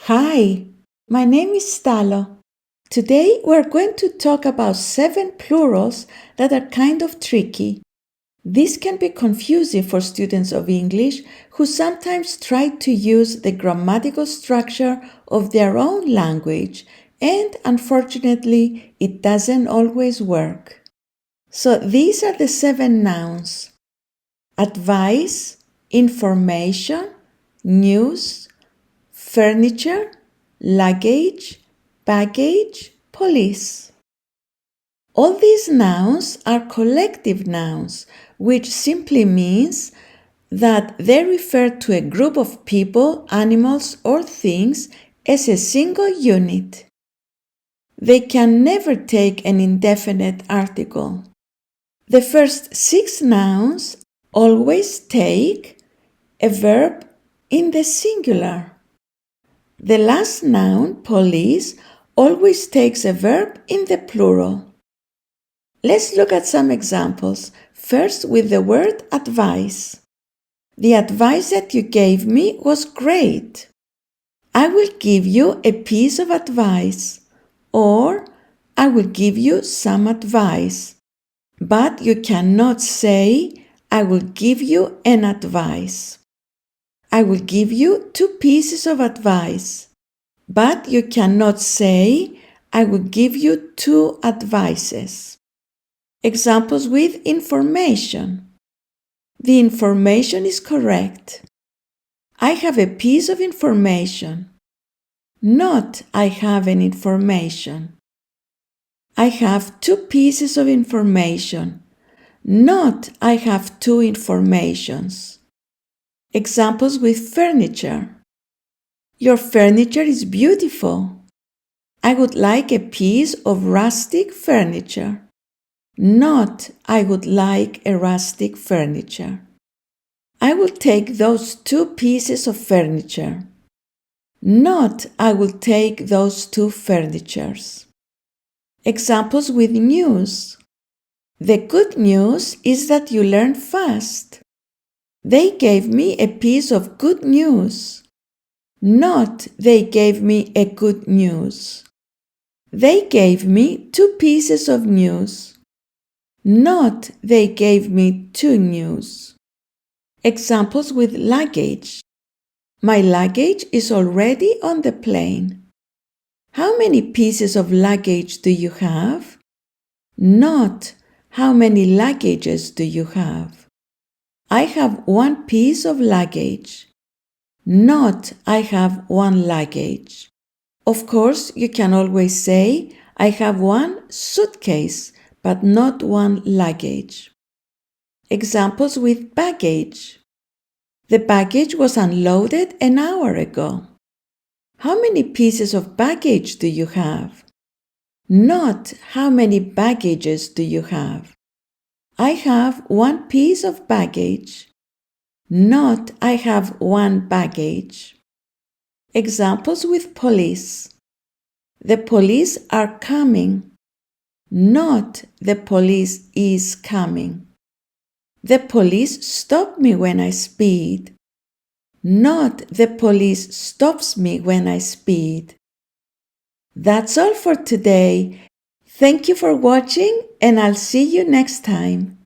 Hi, my name is Stalo. Today we're going to talk about 7 plurals that are kind of tricky. This can be confusing for students of English who sometimes try to use the grammatical structure of their own language, and unfortunately, it doesn't always work. So these are the 7 nouns: advice, information, news, furniture, luggage, baggage, police. All these nouns are collective nouns, which simply means that they refer to a group of people, animals, or things as a single unit. They can never take an indefinite article. The first 6 nouns always take a verb in the singular. The last noun, police, always takes a verb in the plural. Let's look at some examples. First, with the word advice. The advice that you gave me was great. I will give you a piece of advice, or I will give you some advice. But you cannot say, I will give you an advice. I will give you 2 pieces of advice. But you cannot say, I will give you 2 advices. Examples with information. The information is correct. I have a piece of information. Not I have an information. I have 2 pieces of information. Not I have 2 informations. Examples with furniture. Your furniture is beautiful. I would like a piece of rustic furniture. Not I would like a rustic furniture. I will take those 2 pieces of furniture. Not I will take those 2 furnitures. Examples with news. The good news is that you learn fast. They gave me a piece of good news. Not they gave me a good news. They gave me 2 pieces of news. Not they gave me 2 news. Examples with luggage. My luggage is already on the plane. How many pieces of luggage do you have? Not how many luggages do you have? I have 1 piece of luggage. Not I have 1 luggage. Of course, you can always say, I have 1 suitcase, but not 1 luggage. Examples with baggage. The baggage was unloaded an hour ago. How many pieces of baggage do you have? Not how many baggages do you have? I have 1 piece of baggage. Not I have 1 baggage. Examples with police. The police are coming. Not the police is coming. The police stopped me when I speed. Not the police stops me when I speed. That's all for today. Thank you for watching, and I'll see you next time.